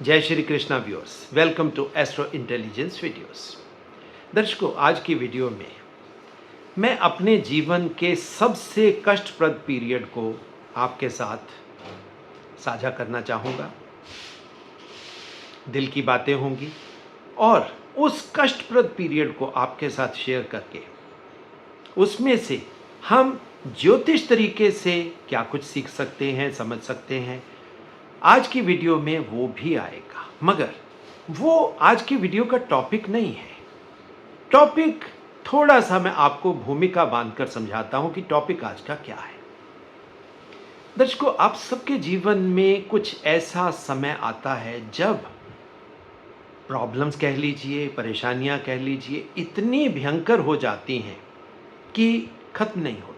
जय Shri Krishna viewers, welcome to astro intelligence videos. दर्शकों, आज की वीडियो में मैं अपने जीवन के सबसे कष्टप्रद पीरियड को आपके साथ साझा करना चाहूँगा। दिल की बातें होंगी और उस कष्टप्रद पीरियड को आपके साथ शेयर करके उसमें से हम ज्योतिष तरीके से क्या कुछ सीख सकते हैं, समझ सकते हैं। आज की वीडियो में वो भी आएगा, मगर वो आज की वीडियो का टॉपिक नहीं है। टॉपिक थोड़ा सा मैं आपको भूमिका बांधकर समझाता हूं कि टॉपिक आज का क्या है। दर्शकों, आप सबके जीवन में कुछ ऐसा समय आता है जब प्रॉब्लम्स कह लीजिए, परेशानियां कह लीजिए, इतनी भयंकर हो जाती हैं कि खत्म नहीं होती,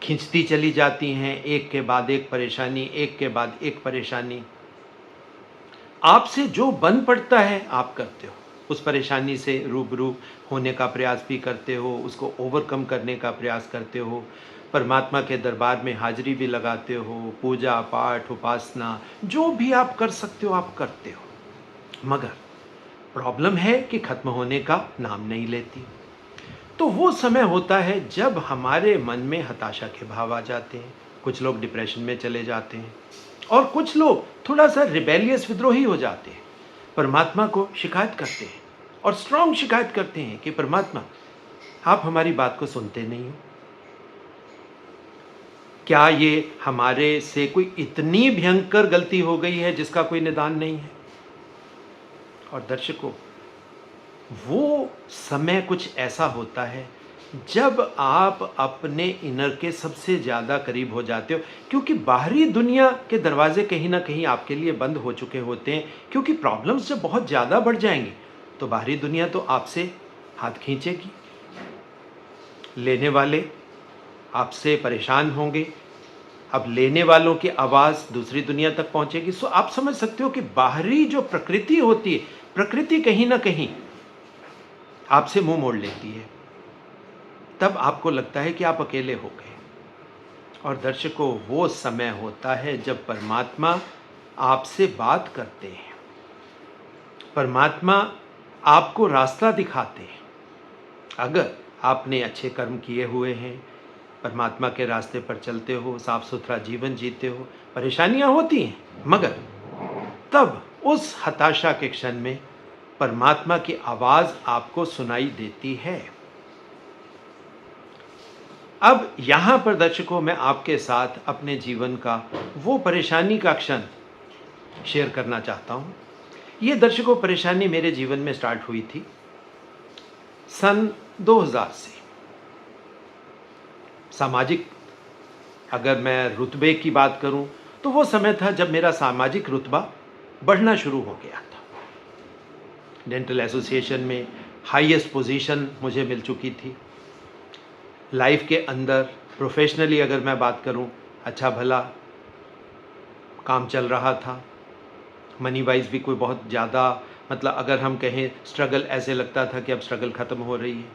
खिंचती चली जाती हैं। एक के बाद एक परेशानी, एक के बाद एक परेशानी। आपसे जो बन पड़ता है आप करते हो, उस परेशानी से रूबरू होने का प्रयास भी करते हो, उसको ओवरकम करने का प्रयास करते हो, परमात्मा के दरबार में हाजिरी भी लगाते हो, पूजा पाठ उपासना जो भी आप कर सकते हो आप करते हो, मगर प्रॉब्लम है कि खत्म होने का नाम नहीं लेती। तो वो समय होता है जब हमारे मन में हताशा के भाव आ जाते हैं, कुछ लोग डिप्रेशन में चले जाते हैं और कुछ लोग थोड़ा सा रिबेलियस विद्रोही हो जाते हैं, परमात्मा को शिकायत करते हैं और स्ट्रांग शिकायत करते हैं कि परमात्मा, आप हमारी बात को सुनते नहीं हो। क्या ये हमारे से कोई इतनी भयंकर गलती हो गई है जिसका कोई निदान नहीं है? और दर्शकों, वो समय कुछ ऐसा होता है जब आप अपने इनर के सबसे ज़्यादा करीब हो जाते हो, क्योंकि बाहरी दुनिया के दरवाजे कहीं ना कहीं आपके लिए बंद हो चुके होते हैं। क्योंकि प्रॉब्लम्स जब बहुत ज़्यादा बढ़ जाएंगी तो बाहरी दुनिया तो आपसे हाथ खींचेगी, लेने वाले आपसे परेशान होंगे, अब लेने वालों की आवाज़ दूसरी दुनिया तक पहुंचेगी। सो आप समझ सकते हो कि बाहरी जो प्रकृति होती है, प्रकृति कहीं ना कहीं आपसे मुंह मोड़ लेती है। तब आपको लगता है कि आप अकेले हो गए। और दर्शकों, वो समय होता है जब परमात्मा आपसे बात करते हैं, परमात्मा आपको रास्ता दिखाते हैं। अगर आपने अच्छे कर्म किए हुए हैं, परमात्मा के रास्ते पर चलते हो, साफ सुथरा जीवन जीते हो, परेशानियां होती हैं, मगर तब उस हताशा के क्षण में परमात्मा की आवाज़ आपको सुनाई देती है। अब यहाँ पर दर्शकों, मैं आपके साथ अपने जीवन का वो परेशानी का क्षण शेयर करना चाहता हूँ। ये दर्शकों, परेशानी मेरे जीवन में स्टार्ट हुई थी सन 2000 से। सामाजिक अगर मैं रुतबे की बात करूँ तो वो समय था जब मेरा सामाजिक रुतबा बढ़ना शुरू हो गया था। डेंटल एसोसिएशन में हाईएस्ट पोजीशन मुझे मिल चुकी थी। लाइफ के अंदर प्रोफेशनली अगर मैं बात करूं, अच्छा भला काम चल रहा था। मनी वाइज भी कोई बहुत ज़्यादा, मतलब अगर हम कहें स्ट्रगल, ऐसे लगता था कि अब स्ट्रगल ख़त्म हो रही है।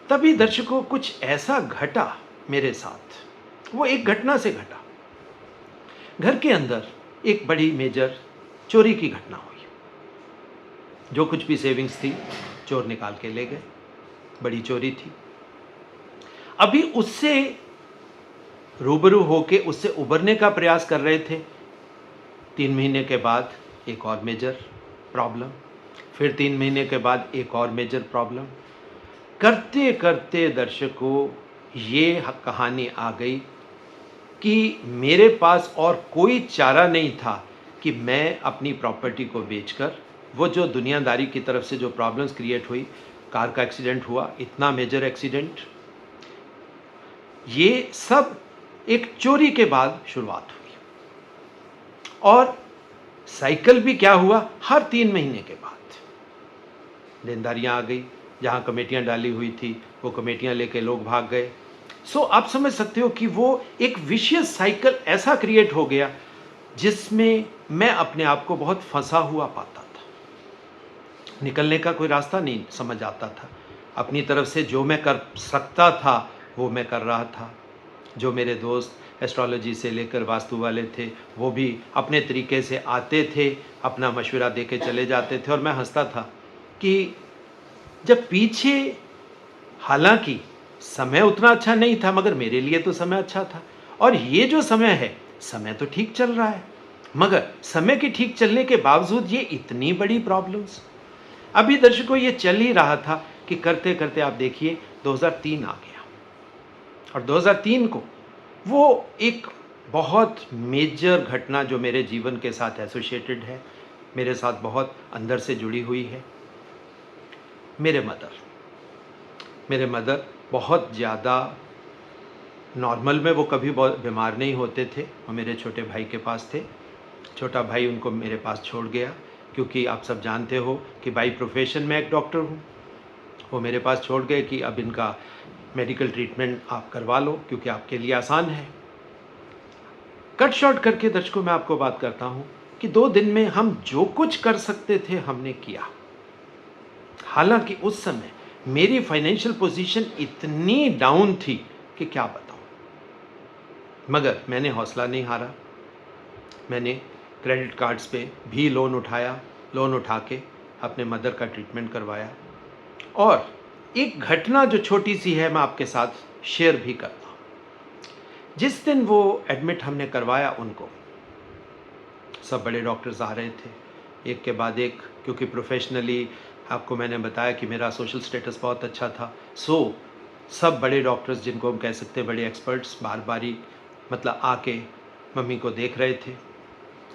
तभी दर्शकों, कुछ ऐसा घटा मेरे साथ। वो एक घटना से घटा। घर के अंदर एक बड़ी मेजर चोरी की घटना हुई। जो कुछ भी सेविंग्स थी चोर निकाल के ले गए। बड़ी चोरी थी। अभी उससे रूबरू होके उससे उबरने का प्रयास कर रहे थे। 3 महीने के बाद एक और मेजर प्रॉब्लम, फिर 3 महीने के बाद एक और मेजर प्रॉब्लम। करते करते दर्शकों, ये कहानी आ गई कि मेरे पास और कोई चारा नहीं था कि मैं अपनी प्रॉपर्टी को बेचकर वो जो दुनियादारी की तरफ से जो प्रॉब्लम्स क्रिएट हुई, कार का एक्सीडेंट हुआ, इतना मेजर एक्सीडेंट, ये सब एक चोरी के बाद शुरुआत हुई। और साइकिल भी क्या हुआ, हर 3 महीने के बाद देनदारियां आ गई। जहां कमेटियां डाली हुई थी वो कमेटियां लेके लोग भाग गए। सो आप समझ सकते हो कि वो एक विशियस साइकिल ऐसा क्रिएट हो गया जिसमें मैं अपने आप को बहुत फंसा हुआ पाता था। निकलने का कोई रास्ता नहीं समझ आता था। अपनी तरफ से जो मैं कर सकता था वो मैं कर रहा था। जो मेरे दोस्त एस्ट्रोलॉजी से लेकर वास्तु वाले थे, वो भी अपने तरीके से आते थे, अपना मशवरा दे के चले जाते थे। और मैं हंसता था कि जब पीछे, हालांकि समय उतना अच्छा नहीं था, मगर मेरे लिए तो समय अच्छा था। और ये जो समय है, समय तो ठीक चल रहा है, मगर समय के ठीक चलने के बावजूद ये इतनी बड़ी प्रॉब्लम्स। अभी दर्शकों ये चल ही रहा था कि करते करते आप देखिए 2003 आ गया, और 2003 को वो एक बहुत मेजर घटना जो मेरे जीवन के साथ एसोसिएटेड है, मेरे साथ बहुत अंदर से जुड़ी हुई है। मेरे मदर बहुत ज़्यादा नॉर्मल में वो कभी बहुत बीमार नहीं होते थे, वो मेरे छोटे भाई के पास थे। छोटा भाई उनको मेरे पास छोड़ गया, क्योंकि आप सब जानते हो कि बाई प्रोफेशन में एक डॉक्टर हूँ। वो मेरे पास छोड़ गए कि अब इनका मेडिकल ट्रीटमेंट आप करवा लो, क्योंकि आपके लिए आसान है। कट शॉर्ट करके दर्शकों मैं आपको बात करता हूँ कि 2 दिन में हम जो कुछ कर सकते थे हमने किया। हालांकि उस समय मेरी फाइनेंशियल पोजीशन इतनी डाउन थी कि क्या बताऊं, मगर मैंने हौसला नहीं हारा। मैंने क्रेडिट कार्ड्स पे भी लोन उठाया, लोन उठा के अपने मदर का ट्रीटमेंट करवाया। और एक घटना जो छोटी सी है मैं आपके साथ शेयर भी करता हूँ। जिस दिन वो एडमिट हमने करवाया, उनको सब बड़े डॉक्टर्स आ रहे थे एक के बाद एक, क्योंकि प्रोफेशनली आपको मैंने बताया कि मेरा सोशल स्टेटस बहुत अच्छा था। सो सब बड़े डॉक्टर्स, जिनको हम कह सकते हैं बड़े एक्सपर्ट्स, बार बारी मतलब आके मम्मी को देख रहे थे।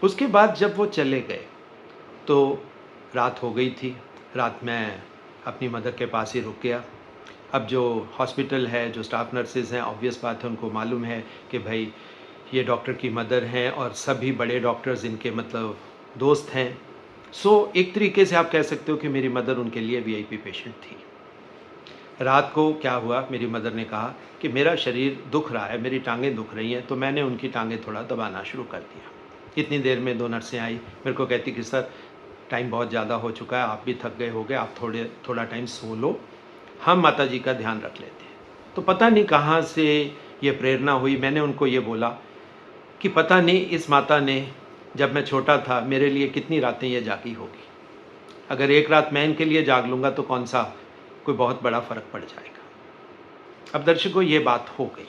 उसके बाद जब वो चले गए तो रात हो गई थी। रात मैं अपनी मदर के पास ही रुक गया। अब जो हॉस्पिटल है, जो स्टाफ नर्सेज हैं, ऑब्वियस बात है उनको मालूम है कि भाई ये डॉक्टर की मदर हैं, और सभी बड़े डॉक्टर्स इनके मतलब दोस्त हैं। सो एक तरीके से आप कह सकते हो कि मेरी मदर उनके लिए वीआईपी पेशेंट थी। रात को क्या हुआ, मेरी मदर ने कहा कि मेरा शरीर दुख रहा है, मेरी टांगें दुख रही हैं, तो मैंने उनकी टांगें थोड़ा दबाना शुरू कर दिया। इतनी देर में 2 नर्सें आई, मेरे को कहती कि सर टाइम बहुत ज़्यादा हो चुका है, आप भी थक गए होगे, आप थोड़ा टाइम सो लो, हम माता जी का ध्यान रख लेते हैं। तो पता नहीं कहाँ से ये प्रेरणा हुई, मैंने उनको ये बोला कि पता नहीं इस माता ने जब मैं छोटा था मेरे लिए कितनी रातें ये जागी होगी। अगर एक रात मैं इनके लिए जाग लूँगा तो कौन सा कोई बहुत बड़ा फ़र्क पड़ जाएगा। अब दर्शकों ये बात हो गई।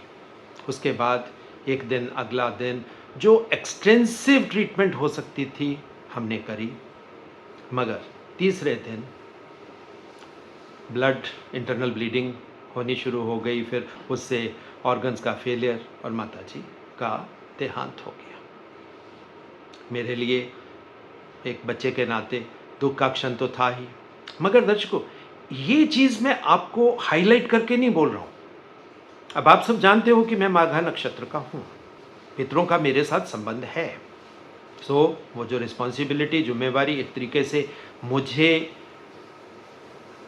उसके बाद एक दिन, अगला दिन, जो एक्सटेंसिव ट्रीटमेंट हो सकती थी हमने करी, मगर तीसरे दिन ब्लड, इंटरनल ब्लीडिंग होनी शुरू हो गई। फिर उससे ऑर्गन्स का फेलियर, और माता जी का देहांत हो गया। मेरे लिए एक बच्चे के नाते दुख का क्षण तो था ही, मगर दर्शकों ये चीज़ मैं आपको हाईलाइट करके नहीं बोल रहा हूँ। अब आप सब जानते हो कि मैं माघा नक्षत्र का हूँ, पितरों का मेरे साथ संबंध है। सो वो जो रिस्पॉन्सिबिलिटी, जिम्मेवारी एक तरीके से मुझे,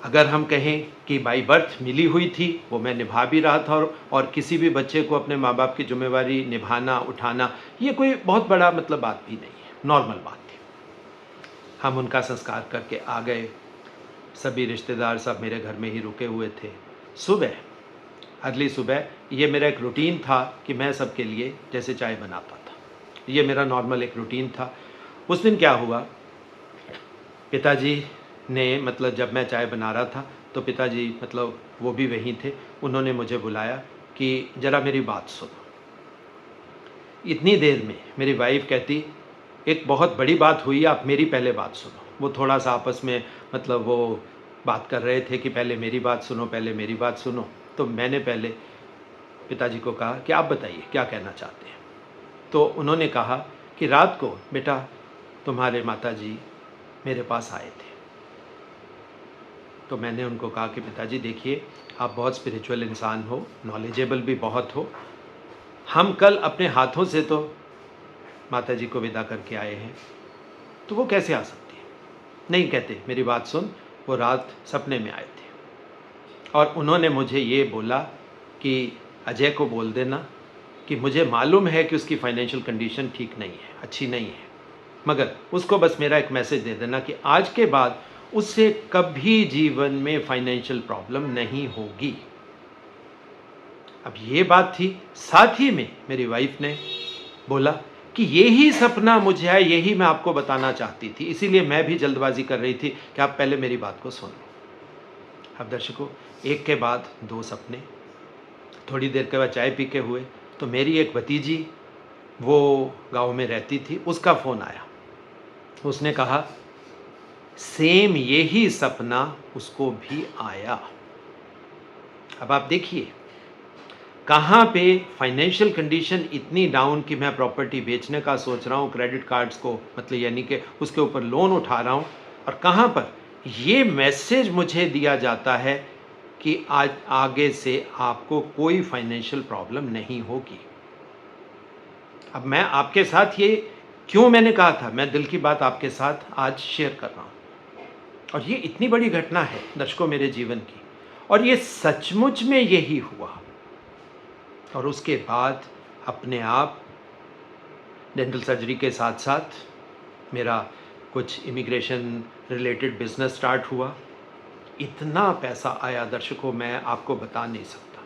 अगर हम कहें कि बाई बर्थ मिली हुई थी, वो मैं निभा भी रहा था। और किसी भी बच्चे को अपने माँ बाप की जिम्मेवारी निभाना, उठाना, ये कोई बहुत बड़ा मतलब बात भी नहीं है, नॉर्मल बात थी। हम उनका संस्कार करके आ गए। सभी रिश्तेदार सब मेरे घर में ही रुके हुए थे। अगली सुबह ये मेरा एक रूटीन था कि मैं सबके लिए जैसे चाय बनाता था, ये मेरा नॉर्मल एक रूटीन था। उस दिन क्या हुआ, पिताजी ने मतलब जब मैं चाय बना रहा था तो पिताजी मतलब वो भी वहीं थे, उन्होंने मुझे बुलाया कि ज़रा मेरी बात सुनो। इतनी देर में मेरी वाइफ कहती एक बहुत बड़ी बात हुई, आप मेरी पहले बात सुनो। वो थोड़ा सा आपस में मतलब वो बात कर रहे थे कि पहले मेरी बात सुनो, पहले मेरी बात सुनो। तो मैंने पहले पिताजी को कहा कि आप बताइए क्या कहना चाहते हैं। तो उन्होंने कहा कि रात को बेटा तुम्हारे माताजी मेरे पास आए थे। तो मैंने उनको कहा कि पिताजी देखिए, आप बहुत स्पिरिचुअल इंसान हो, नॉलेजेबल भी बहुत हो, हम कल अपने हाथों से तो माताजी को विदा करके आए हैं, तो वो कैसे आ सकती है। नहीं कहते, मेरी बात सुन, वो रात सपने में आए थे और उन्होंने मुझे ये बोला कि अजय को बोल देना कि मुझे मालूम है कि उसकी फाइनेंशियल कंडीशन ठीक नहीं है, अच्छी नहीं है, मगर उसको बस मेरा एक मैसेज दे देना कि आज के बाद उससे कभी जीवन में फाइनेंशियल प्रॉब्लम नहीं होगी। अब ये बात थी, साथ ही में मेरी वाइफ ने बोला कि यही सपना मुझे है, यही मैं आपको बताना चाहती थी, इसीलिए मैं भी जल्दबाजी कर रही थी कि आप पहले मेरी बात को सुन लो। अब दर्शकों, एक के बाद दो सपने, थोड़ी देर के बाद चाय पी के हुए तो मेरी एक भतीजी, वो गांव में रहती थी, उसका फ़ोन आया। उसने कहा सेम यही सपना उसको भी आया। अब आप देखिए कहाँ पे फाइनेंशियल कंडीशन इतनी डाउन कि मैं प्रॉपर्टी बेचने का सोच रहा हूँ, क्रेडिट कार्ड्स को मतलब यानी कि उसके ऊपर लोन उठा रहा हूँ, और कहाँ पर ये मैसेज मुझे दिया जाता है कि आज आगे से आपको कोई फाइनेंशियल प्रॉब्लम नहीं होगी। अब मैं आपके साथ ये क्यों मैंने कहा था, मैं दिल की बात आपके साथ आज शेयर कर रहा हूँ, और ये इतनी बड़ी घटना है दर्शकों मेरे जीवन की, और ये सचमुच में यही हुआ। और उसके बाद अपने आप डेंटल सर्जरी के साथ साथ मेरा कुछ इमिग्रेशन रिलेटेड बिजनेस स्टार्ट हुआ। इतना पैसा आया दर्शकों, मैं आपको बता नहीं सकता।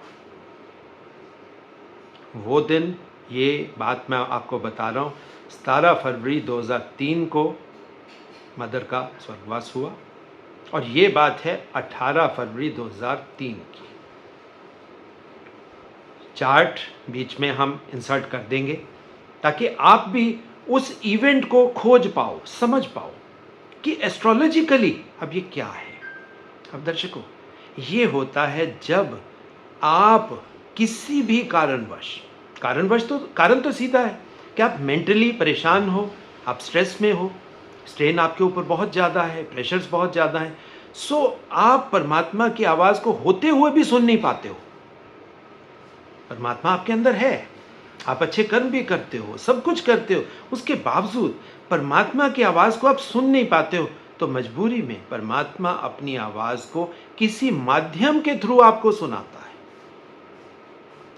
वो दिन, ये बात मैं आपको बता रहा हूँ, 17 फरवरी 2003 को मदर का स्वर्गवास हुआ, और ये बात है 18 फरवरी 2003 की। चार्ट बीच में हम इंसर्ट कर देंगे ताकि आप भी उस इवेंट को खोज पाओ, समझ पाओ कि एस्ट्रोलॉजिकली अब ये क्या है। अब दर्शकों, ये होता है जब आप किसी भी कारणवश तो कारण तो सीधा है कि आप मेंटली परेशान हो, आप स्ट्रेस में हो, स्ट्रेन आपके ऊपर बहुत ज़्यादा है, प्रेशर्स बहुत ज़्यादा हैं, सो आप परमात्मा की आवाज़ को होते हुए भी सुन नहीं पाते हो। परमात्मा आपके अंदर है, आप अच्छे कर्म भी करते हो, सब कुछ करते हो, उसके बावजूद परमात्मा की आवाज़ को आप सुन नहीं पाते हो, तो मजबूरी में परमात्मा अपनी आवाज़ को किसी माध्यम के थ्रू आपको सुनाता है।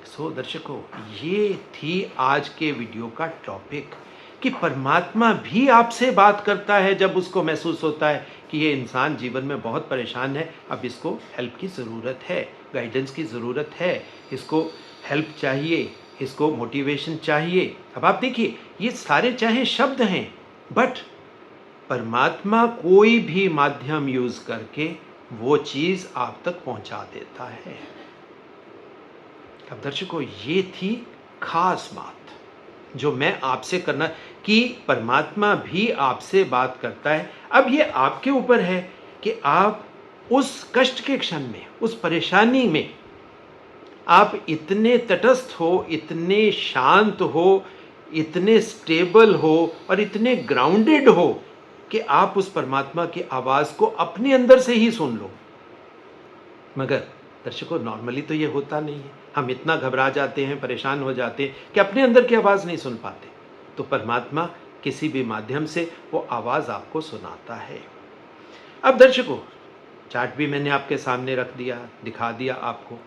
सो दर्शकों, ये थी आज के वीडियो का टॉपिक कि परमात्मा भी आपसे बात करता है जब उसको महसूस होता है कि ये इंसान जीवन में बहुत परेशान है, अब इसको हेल्प की ज़रूरत है, गाइडेंस की ज़रूरत है, इसको हेल्प चाहिए, इसको मोटिवेशन चाहिए। अब आप देखिए, ये सारे चाहे शब्द हैं, बट परमात्मा कोई भी माध्यम यूज़ करके वो चीज़ आप तक पहुंचा देता है। अब दर्शकों, ये थी खास बात जो मैं आपसे करना, कि परमात्मा भी आपसे बात करता है। अब ये आपके ऊपर है कि आप उस कष्ट के क्षण में, उस परेशानी में आप इतने तटस्थ हो, इतने शांत हो, इतने स्टेबल हो और इतने ग्राउंडेड हो कि आप उस परमात्मा की आवाज़ को अपने अंदर से ही सुन लो। मगर दर्शकों, नॉर्मली तो ये होता नहीं है, हम इतना घबरा जाते हैं, परेशान हो जाते हैं कि अपने अंदर की आवाज़ नहीं सुन पाते। तो परमात्मा किसी भी माध्यम से वो आवाज़ आपको सुनाता है। अब दर्शकों, चार्ट भी मैंने आपके सामने रख दिया, दिखा दिया आपको।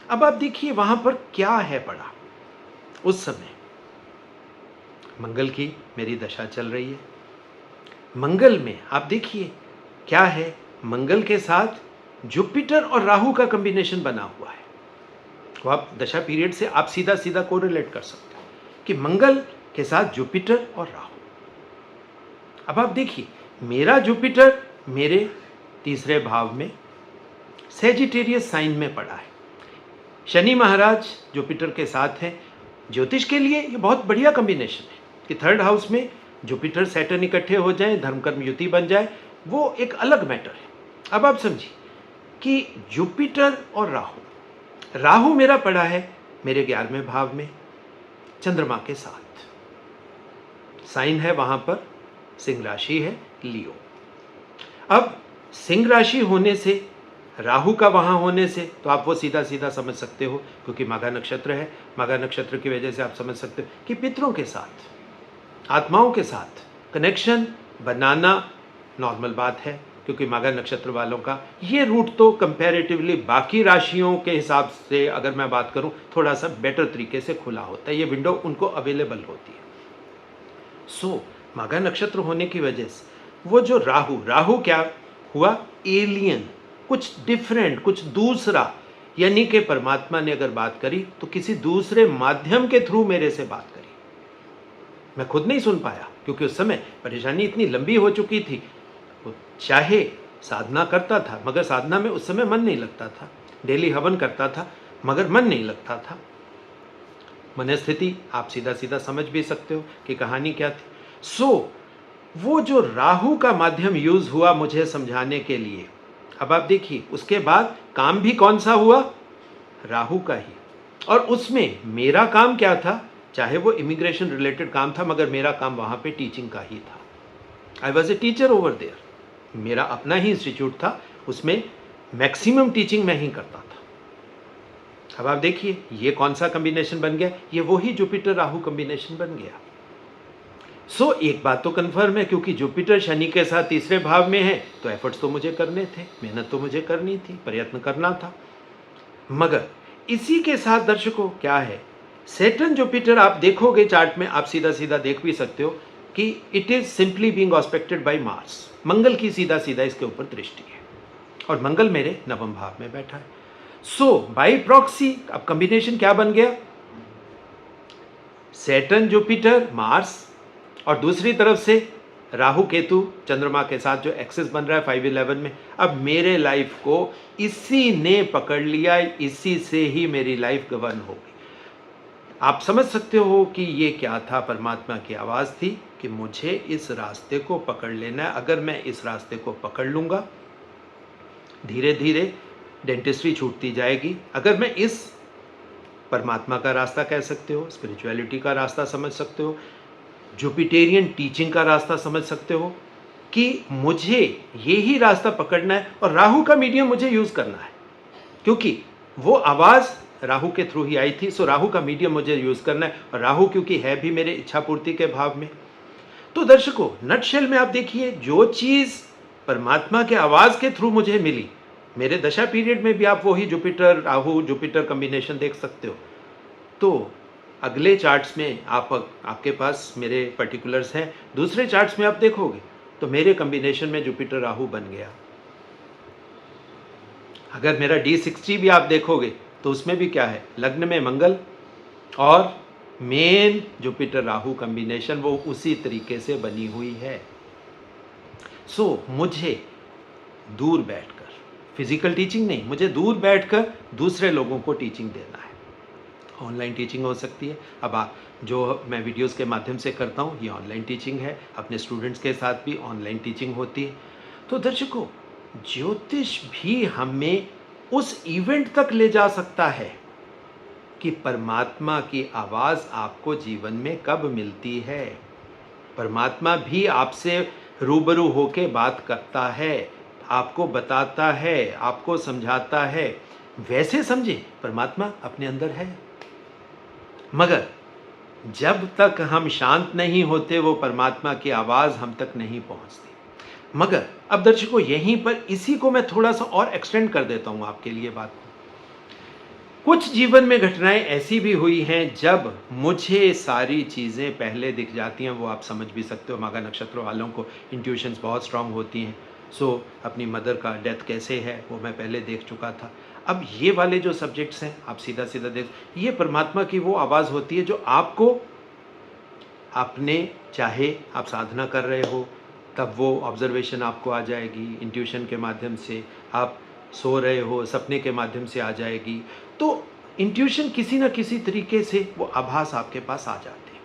अब आप देखिए वहाँ पर क्या है पड़ा। उस समय मंगल की मेरी दशा चल रही है। मंगल में आप देखिए क्या है, मंगल के साथ जुपिटर और राहु का कॉम्बिनेशन बना हुआ है। तो आप दशा पीरियड से आप सीधा सीधा कोरिलेट कर सकते हो कि मंगल के साथ जुपिटर और राहु। अब आप देखिए, मेरा जुपिटर मेरे तीसरे भाव में सेजिटेरियस साइन में पड़ा है। शनि महाराज जुपिटर के साथ हैं। ज्योतिष के लिए ये बहुत बढ़िया कॉम्बिनेशन है कि थर्ड हाउस में जुपिटर सैटर्न इकट्ठे हो जाएं, धर्म कर्म युति बन जाए, वो एक अलग मैटर है। अब आप समझिए कि जुपिटर और राहु मेरा पड़ा है मेरे 11वें भाव में चंद्रमा के साथ। साइन है वहां पर, सिंह राशि है लियो। अब सिंह राशि होने से, राहु का वहां होने से, तो आप वो सीधा सीधा समझ सकते हो, क्योंकि माघा नक्षत्र है, माघा नक्षत्र की वजह से आप समझ सकते हो कि पितरों के साथ, आत्माओं के साथ कनेक्शन बनाना नॉर्मल बात है, क्योंकि माघा नक्षत्र वालों का ये रूट तो कंपैरेटिवली बाकी राशियों के हिसाब से अगर मैं बात करूं थोड़ा सा बेटर तरीके से खुला होता है, ये विंडो उनको अवेलेबल होती है। सो माघा नक्षत्र होने की वजह से वो जो राहु क्या हुआ, एलियन, कुछ डिफरेंट, कुछ दूसरा, यानी कि परमात्मा ने अगर बात करी तो किसी दूसरे माध्यम के थ्रू मेरे से बात करी। मैं खुद नहीं सुन पाया क्योंकि उस समय परेशानी इतनी लंबी हो चुकी थी। वो चाहे साधना करता था मगर साधना में उस समय मन नहीं लगता था, डेली हवन करता था मगर मन नहीं लगता था। मनस्थिति आप सीधा सीधा समझ भी सकते हो कि कहानी क्या थी। वो जो राहु का माध्यम यूज हुआ मुझे समझाने के लिए, अब आप देखिए उसके बाद काम भी कौन सा हुआ, राहु का ही। और उसमें मेरा काम क्या था, चाहे वो इमिग्रेशन रिलेटेड काम था मगर मेरा काम वहां पे टीचिंग का ही था। I was a teacher over there, मेरा अपना ही इंस्टीट्यूट था, उसमें मैक्सिमम टीचिंग मैं ही करता था। अब आप देखिए ये कौन सा कॉम्बिनेशन बन गया, ये वही जुपिटर राहु कॉम्बिनेशन बन गया। एक बात तो कंफर्म है, क्योंकि जुपिटर शनि के साथ तीसरे भाव में है तो एफर्ट्स तो मुझे करने थे, मेहनत तो मुझे करनी थी, प्रयत्न करना था। मगर इसी के साथ दर्शकों क्या है, सैटर्न जुपिटर आप देखोगे चार्ट में, आप सीधा सीधा देख भी सकते हो कि it is simply being aspected by Mars. Mangal की सीधा सीधा इसके ऊपर दृष्टि है और मंगल मेरे नवम भाव में बैठा है। बाय प्रॉक्सी अब कॉम्बिनेशन क्या बन गया, सैटर्न जुपिटर मार्स और दूसरी तरफ से राहु केतु चंद्रमा के साथ जो एक्सिस बन रहा है 511 में। अब मेरे लाइफ को इसी ने पकड़ लिया, इसी से ही मेरी लाइफ गवर्न हो गई। आप समझ सकते हो कि ये क्या था, परमात्मा की आवाज़ थी कि मुझे इस रास्ते को पकड़ लेना है। अगर मैं इस रास्ते को पकड़ लूँगा धीरे धीरे डेंटिस्ट्री छूटती जाएगी। अगर मैं इस परमात्मा का रास्ता कह सकते हो, स्पिरिचुअलिटी का रास्ता समझ सकते हो, जुपिटेरियन टीचिंग का रास्ता समझ सकते हो कि मुझे यही रास्ता पकड़ना है और राहु का मीडियम मुझे यूज करना है, क्योंकि वो आवाज राहु के थ्रू ही आई थी। राहु का मीडियम मुझे यूज करना है और राहु क्योंकि है भी मेरे इच्छा पूर्ति के भाव में। तो दर्शकों नटशेल में आप देखिए, जो चीज परमात्मा के आवाज के थ्रू मुझे मिली, मेरे दशा पीरियड में भी आप वही जुपिटर राहु जुपिटर कॉम्बिनेशन देख सकते हो। तो अगले चार्ट्स में आपके पास मेरे पर्टिकुलर्स हैं, दूसरे चार्ट्स में आप देखोगे तो मेरे कॉम्बिनेशन में जुपिटर राहु बन गया। अगर मेरा D60 भी आप देखोगे तो उसमें भी क्या है, लग्न में मंगल और मेन जुपिटर राहु कॉम्बिनेशन वो उसी तरीके से बनी हुई है। मुझे दूर बैठकर, फिजिकल टीचिंग नहीं, मुझे दूर बैठकर दूसरे लोगों को टीचिंग देना है। ऑनलाइन टीचिंग हो सकती है। अब जो मैं वीडियोस के माध्यम से करता हूँ ये ऑनलाइन टीचिंग है, अपने स्टूडेंट्स के साथ भी ऑनलाइन टीचिंग होती है। तो दर्शकों ज्योतिष भी हमें उस इवेंट तक ले जा सकता है कि परमात्मा की आवाज़ आपको जीवन में कब मिलती है। परमात्मा भी आपसे रूबरू होके बात करता है, आपको बताता है, आपको समझाता है। वैसे समझे परमात्मा अपने अंदर है, मगर जब तक हम शांत नहीं होते वो परमात्मा की आवाज़ हम तक नहीं पहुंचती। मगर अब दर्शकों यहीं पर इसी को मैं थोड़ा सा और एक्सटेंड कर देता हूं आपके लिए बात को। कुछ जीवन में घटनाएं ऐसी भी हुई हैं जब मुझे सारी चीज़ें पहले दिख जाती हैं, वो आप समझ भी सकते हो। माघा नक्षत्र वालों को इंट्यूशंस बहुत स्ट्रांग होती हैं। अपनी मदर का डेथ कैसे है वो मैं पहले देख चुका था। अब ये वाले जो सब्जेक्ट्स हैं आप सीधा सीधा देख, ये परमात्मा की वो आवाज़ होती है जो आपको अपने, चाहे आप साधना कर रहे हो तब वो ऑब्जर्वेशन आपको आ जाएगी, इंट्यूशन के माध्यम से, आप सो रहे हो सपने के माध्यम से आ जाएगी। तो इंट्यूशन किसी ना किसी तरीके से वो आभास आपके पास आ जाते हैं।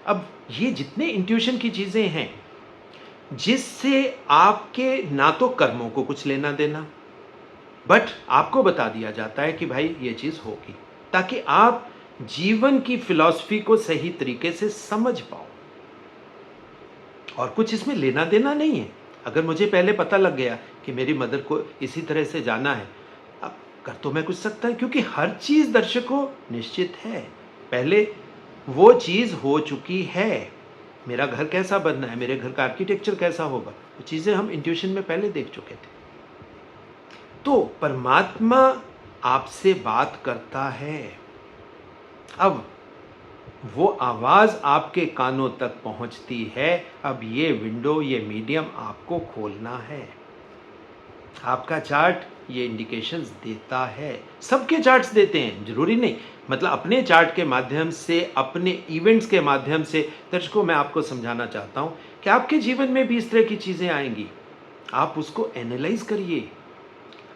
अब ये जितने इंट्यूशन की चीज़ें हैं जिससे आपके ना तो कर्मों को कुछ लेना देना, बट आपको बता दिया जाता है कि भाई ये चीज़ होगी, ताकि आप जीवन की फिलॉसफी को सही तरीके से समझ पाओ। और कुछ इसमें लेना देना नहीं है। अगर मुझे पहले पता लग गया कि मेरी मदर को इसी तरह से जाना है, अब कर तो मैं कुछ सकता है, क्योंकि हर चीज़ दर्शकों निश्चित है, पहले वो चीज़ हो चुकी है। मेरा घर कैसा बनना है, मेरे घर का आर्किटेक्चर कैसा होगा, वो चीज़ें हम इंट्यूशन में पहले देख चुके थे। तो परमात्मा आपसे बात करता है। अब वो आवाज़ आपके कानों तक पहुंचती है। अब ये विंडो, ये मीडियम आपको खोलना है। आपका चार्ट ये इंडिकेशंस देता है, सबके चार्ट्स देते हैं, जरूरी नहीं। मतलब अपने चार्ट के माध्यम से, अपने इवेंट्स के माध्यम से दर्शकों मैं आपको समझाना चाहता हूँ कि आपके जीवन में भी इस तरह की चीज़ें आएंगी। आप उसको एनालाइज करिए,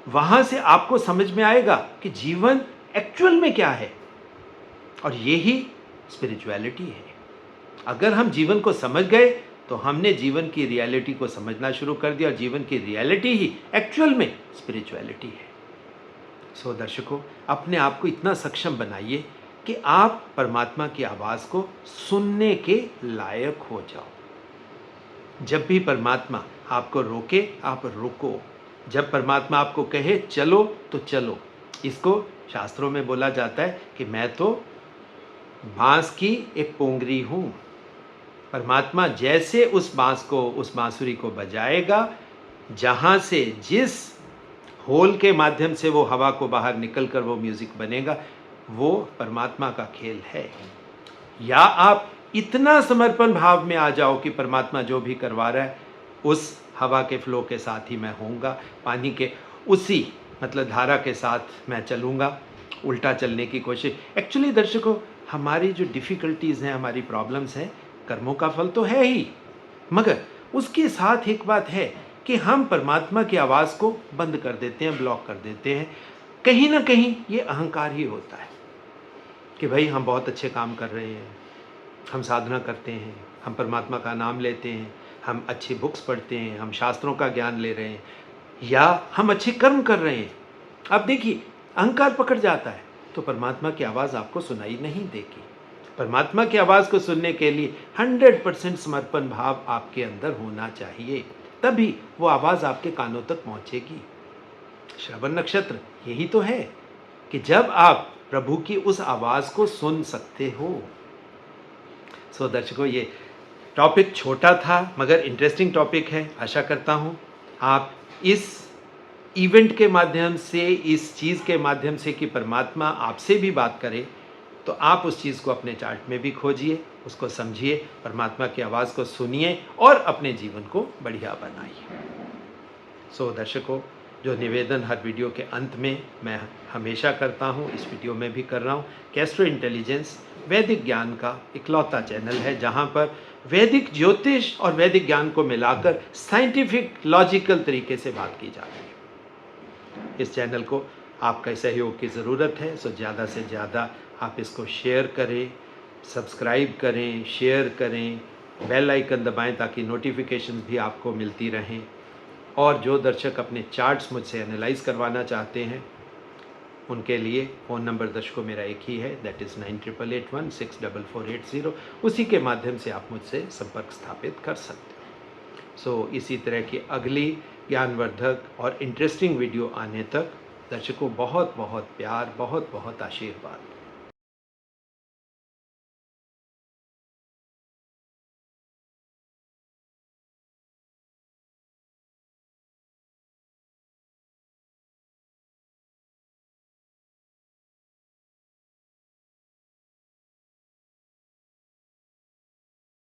वहाँ से आपको समझ में आएगा कि जीवन एक्चुअल में क्या है, और यही स्पिरिचुअलिटी है। अगर हम जीवन को समझ गए तो हमने जीवन की रियलिटी को समझना शुरू कर दिया, और जीवन की रियलिटी ही एक्चुअल में स्पिरिचुअलिटी है। सो दर्शकों, अपने आप को इतना सक्षम बनाइए कि आप परमात्मा की आवाज़ को सुनने के लायक हो जाओ। जब भी परमात्मा आपको रोके, आप रुको। जब परमात्मा आपको कहे चलो तो चलो। इसको शास्त्रों में बोला जाता है कि मैं तो बांस की एक पोंगरी हूँ। परमात्मा जैसे उस बांस को, उस बांसुरी को बजाएगा, जहाँ से, जिस होल के माध्यम से वो हवा को बाहर निकल कर वो म्यूज़िक बनेगा, वो परमात्मा का खेल है। या आप इतना समर्पण भाव में आ जाओ कि परमात्मा जो भी करवा रहा है उस हवा के फ्लो के साथ ही मैं होऊंगा, पानी के उसी मतलब धारा के साथ मैं चलूँगा, उल्टा चलने की कोशिश। एक्चुअली दर्शकों, हमारी जो डिफ़िकल्टीज़ हैं, हमारी प्रॉब्लम्स हैं, कर्मों का फल तो है ही, मगर उसके साथ एक बात है कि हम परमात्मा की आवाज़ को बंद कर देते हैं, ब्लॉक कर देते हैं। कहीं ना कहीं ये अहंकार ही होता है कि भाई हम बहुत अच्छे काम कर रहे हैं, हम साधना करते हैं, हम परमात्मा का नाम लेते हैं, हम अच्छी बुक्स पढ़ते हैं, हम शास्त्रों का ज्ञान ले रहे हैं, या हम अच्छे कर्म कर रहे हैं। अब देखिए, अहंकार पकड़ जाता है तो परमात्मा की आवाज़ आपको सुनाई नहीं देगी। परमात्मा की आवाज़ को सुनने के लिए 100% समर्पण भाव आपके अंदर होना चाहिए, तभी वो आवाज़ आपके कानों तक पहुँचेगी। श्रवण नक्षत्र यही तो है कि जब आप प्रभु की उस आवाज़ को सुन सकते हो। सो दर्शकों, ये टॉपिक छोटा था मगर इंटरेस्टिंग टॉपिक है। आशा करता हूँ आप इस इवेंट के माध्यम से, इस चीज़ के माध्यम से कि परमात्मा आपसे भी बात करे, तो आप उस चीज़ को अपने चार्ट में भी खोजिए, उसको समझिए, परमात्मा की आवाज़ को सुनिए और अपने जीवन को बढ़िया बनाइए। सो दर्शकों, जो निवेदन हर वीडियो के अंत में मैं हमेशा करता हूँ, इस वीडियो में भी कर रहा हूँ कि एस्ट्रो इंटेलिजेंस वैदिक ज्ञान का इकलौता चैनल है जहाँ पर वैदिक ज्योतिष और वैदिक ज्ञान को मिलाकर साइंटिफिक लॉजिकल तरीके से बात की जाती है। इस चैनल को आपका सहयोग की ज़रूरत है, सो ज़्यादा से ज़्यादा आप इसको शेयर करें, सब्सक्राइब करें, शेयर करें, बेल आइकन दबाएं ताकि नोटिफिकेशन भी आपको मिलती रहें। और जो दर्शक अपने चार्ट्स मुझसे एनालाइज करवाना चाहते हैं, उनके लिए फ़ोन नंबर दर्शकों मेरा एक ही है, दैट इज़ 9881644480। उसी के माध्यम से आप मुझसे संपर्क स्थापित कर सकते हैं। सो इसी तरह की अगली ज्ञानवर्धक और इंटरेस्टिंग वीडियो आने तक दर्शकों बहुत बहुत प्यार, बहुत बहुत आशीर्वाद।